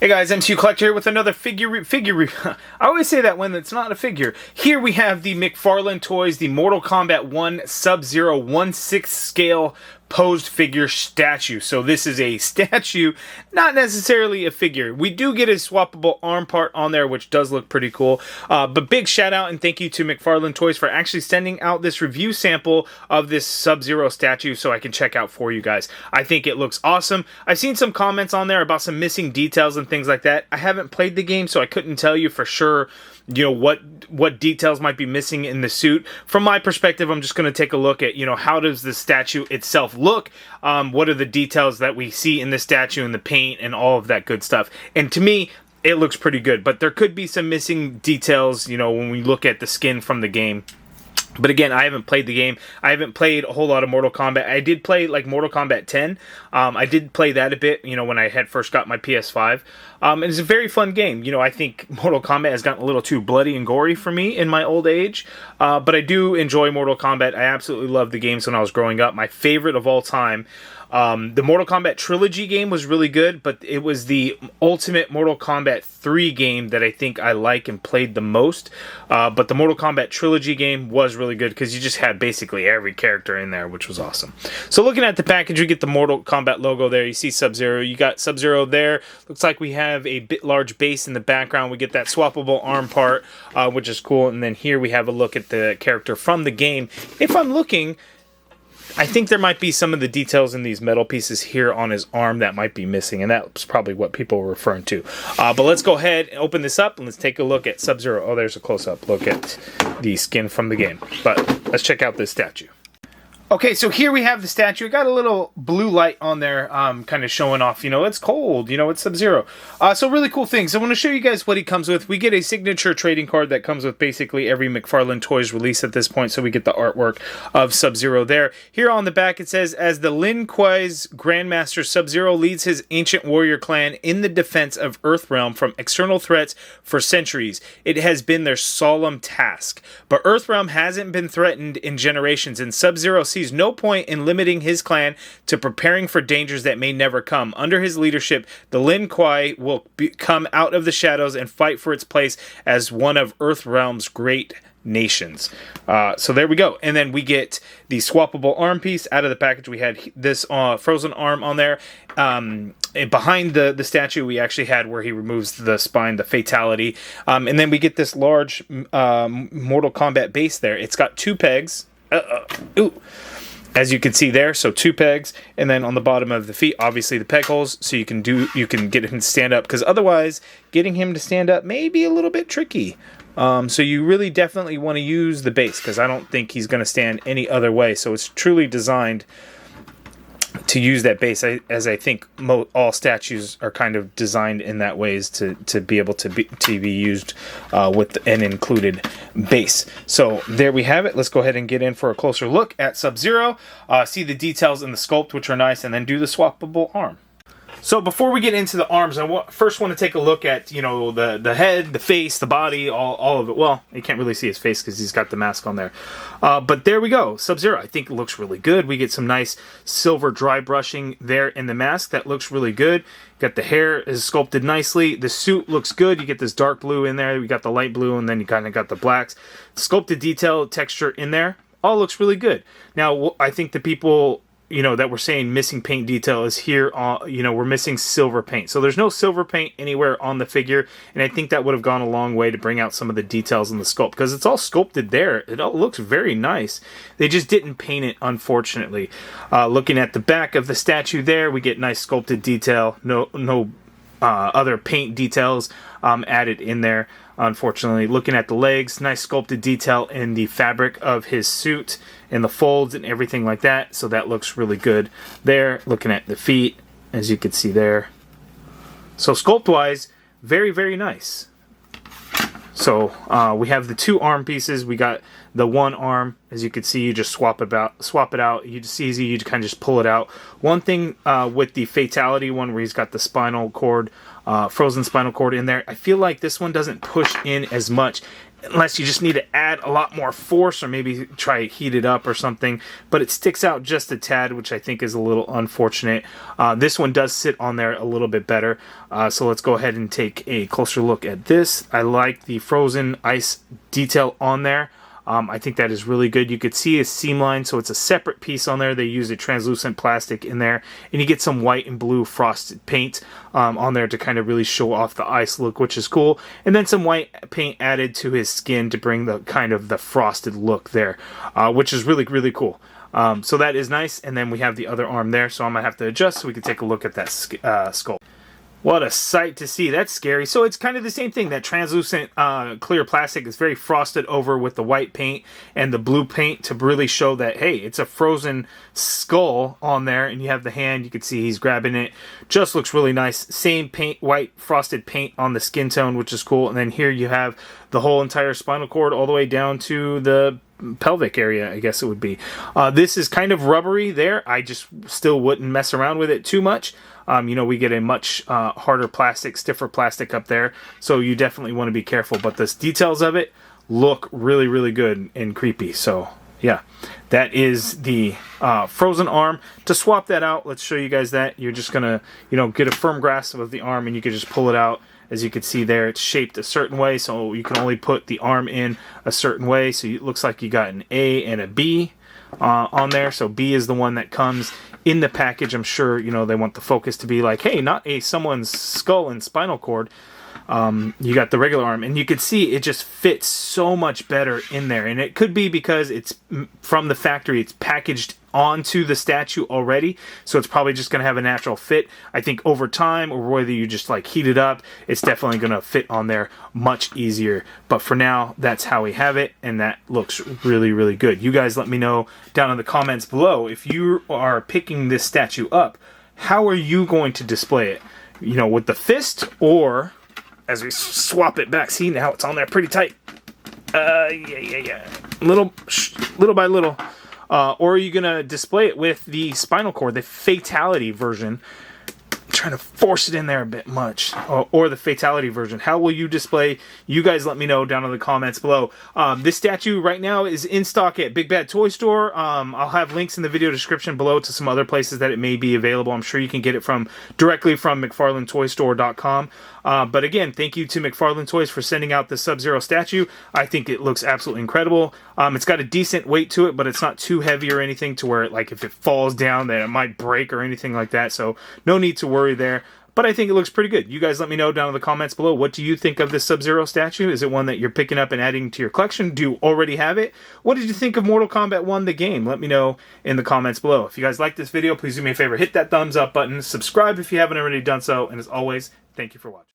Hey guys, MCU Collector here with another figure. I always say that when it's not a figure. Here we have the McFarlane Toys, the Mortal Kombat 1 Sub-Zero 1/6 scale posed figure statue. So this is a statue, not necessarily a figure. We do get a swappable arm part on there, which does look pretty cool. But big shout out and thank you to McFarlane Toys for actually sending out this review sample of this Sub-Zero statue so I can check out for you guys. I think it looks awesome. I've seen some comments on there about some missing details and things like that. I haven't played the game, so I couldn't tell you for sure, you know, what details might be missing in the suit. From my perspective, I'm just going to take a look at, you know, how does the statue itself look? What are the details that we see in the statue and the paint and all of that good stuff? And to me, it looks pretty good, but there could be some missing details, you know, when we look at the skin from the game. But again, I haven't played the game. I haven't played a whole lot of Mortal Kombat. I did play like Mortal Kombat 10. I did play that a bit, you know, when I had first got my PS5. And it's a very fun game. You know, I think Mortal Kombat has gotten a little too bloody and gory for me in my old age. But I do enjoy Mortal Kombat. I absolutely loved the games when I was growing up. My favorite of all time. The Mortal Kombat Trilogy game was really good, but it was the Ultimate Mortal Kombat 3 game that I think I like and played the most. But the Mortal Kombat Trilogy game was really good because you just had basically every character in there, which was awesome. So looking at the package, we get the Mortal Kombat logo there. You see Sub-Zero. You got Sub-Zero there. Looks like we have a bit large base in the background. We get that swappable arm part, which is cool. And then here we have a look at the character from the game. If I'm looking, I think there might be some of the details in these metal pieces here on his arm that might be missing, and that's probably what people were referring to. But let's go ahead and open this up, and let's take a look at Sub-Zero. Oh, there's a close-up look at the skin from the game. But let's check out this statue. Okay, so here we have the statue. It got a little blue light on there, kind of showing off, you know, it's cold, you know, it's Sub-Zero. So really cool things. I want to show you guys what he comes with. We get a signature trading card that comes with basically every McFarlane Toys release at this point, so we get the artwork of Sub-Zero there. Here on the back it says, as the Lin Kuei's Grandmaster, Sub-Zero leads his ancient warrior clan in the defense of Earthrealm from external threats for centuries. It has been their solemn task. But Earthrealm hasn't been threatened in generations, and Sub-Zero sees no point in limiting his clan to preparing for dangers that may never come. Under his leadership, the Lin Kuei will come out of the shadows and fight for its place as one of Earthrealm's great nations. So there we go. And then we get the swappable arm piece out of the package. We had this frozen arm on there. And behind the statue, we actually had where he removes the spine, the fatality. And then we get this large Mortal Kombat base there. It's got two pegs. As you can see there, so two pegs, and then on the bottom of the feet, obviously the peg holes, so you can get him to stand up, because otherwise getting him to stand up may be a little bit tricky. So you really definitely want to use the base, because I don't think he's going to stand any other way. So it's truly designed to use that base, as I think all statues are kind of designed in that ways to be able to be used with an included base. So there we have it. Let's go ahead and get in for a closer look at Sub-Zero, see the details in the sculpt, which are nice, and then do the swappable arm. So before we get into the arms, I first want to take a look at, you know, the head, the face, the body, all of it. Well, you can't really see his face because he's got the mask on there. But there we go. Sub-Zero, I think it looks really good. We get some nice silver dry brushing there in the mask. That looks really good. Got the hair is sculpted nicely. The suit looks good. You get this dark blue in there. We got the light blue, and then you kind of got the blacks. Sculpted detail texture in there. All looks really good. Now, I think the people, you know, that we're saying missing paint detail is here, you know, we're missing silver paint. So there's no silver paint anywhere on the figure, and I think that would have gone a long way to bring out some of the details in the sculpt, because it's all sculpted there. It all looks very nice. They just didn't paint it, unfortunately. Looking at the back of the statue there, we get nice sculpted detail. No other paint details added in there, unfortunately. Looking at the legs, nice sculpted detail in the fabric of his suit and the folds and everything like that, so that looks really good there. Looking at the feet, as you can see there, so sculpt wise, very, very nice. So we have the two arm pieces. We got the one arm, as you can see, you just swap it out. It's easy, you kind of just pull it out. One thing with the fatality one, where he's got the spinal cord, frozen spinal cord in there, I feel like this one doesn't push in as much unless you just need to add a lot more force or maybe try to heat it up or something. But it sticks out just a tad, which I think is a little unfortunate. This one does sit on there a little bit better. So let's go ahead and take a closer look at this. I like the frozen ice detail on there. I think that is really good. You could see a seam line, so it's a separate piece on there. They use a translucent plastic in there, and you get some white and blue frosted paint on there to kind of really show off the ice look, which is cool. And then some white paint added to his skin to bring the kind of the frosted look there, which is really, really cool. So that is nice. And then we have the other arm there, so I'm going to have to adjust so we can take a look at that sculpt. What a sight to see. That's scary. So it's kind of the same thing. That translucent clear plastic is very frosted over with the white paint and the blue paint to really show that, hey, it's a frozen skull on there. And you have the hand. You can see he's grabbing it. Just looks really nice. Same paint, white frosted paint on the skin tone, which is cool. And then here you have the whole entire spinal cord all the way down to the pelvic area, I guess it would be. This is kind of rubbery there. I just still wouldn't mess around with it too much. You know, we get a much harder plastic, stiffer plastic up there, so you definitely want to be careful. But the details of it look really, really good and creepy. So yeah, that is the frozen arm. To swap that out, let's show you guys that. You're just gonna, you know, get a firm grasp of the arm, and you can just pull it out. As you can see there, it's shaped a certain way, so you can only put the arm in a certain way. So it looks like you got an A and a B on there. So B is the one that comes in the package. I'm sure, you know, they want the focus to be like, hey, not someone's skull and spinal cord. You got the regular arm, and you can see it just fits so much better in there. And it could be because it's from the factory, it's packaged onto the statue already, so it's probably just going to have a natural fit. I think over time, or whether you just like heat it up, it's definitely going to fit on there much easier. But for now, that's how we have it, and that looks really, really good. You guys let me know down in the comments below, if you are picking this statue up, how are you going to display it? You know, with the fist, or as we swap it back, see, now it's on there pretty tight. Yeah. Little by little. Or are you going to display it with the spinal cord, the fatality version? I'm trying to force it in there a bit much. Or the fatality version. How will you display? You guys let me know down in the comments below. This statue right now is in stock at Big Bad Toy Store. I'll have links in the video description below to some other places that it may be available. I'm sure you can get it directly from McFarlaneToyStore.com. But again, thank you to McFarlane Toys for sending out the Sub-Zero statue. I think it looks absolutely incredible. It's got a decent weight to it, but it's not too heavy or anything to where, like, if it falls down, then it might break or anything like that. So no need to worry there. But I think it looks pretty good. You guys let me know down in the comments below. What do you think of this Sub-Zero statue? Is it one that you're picking up and adding to your collection? Do you already have it? What did you think of Mortal Kombat 1, the game? Let me know in the comments below. If you guys like this video, please do me a favor. Hit that thumbs up button. Subscribe if you haven't already done so. And as always, thank you for watching.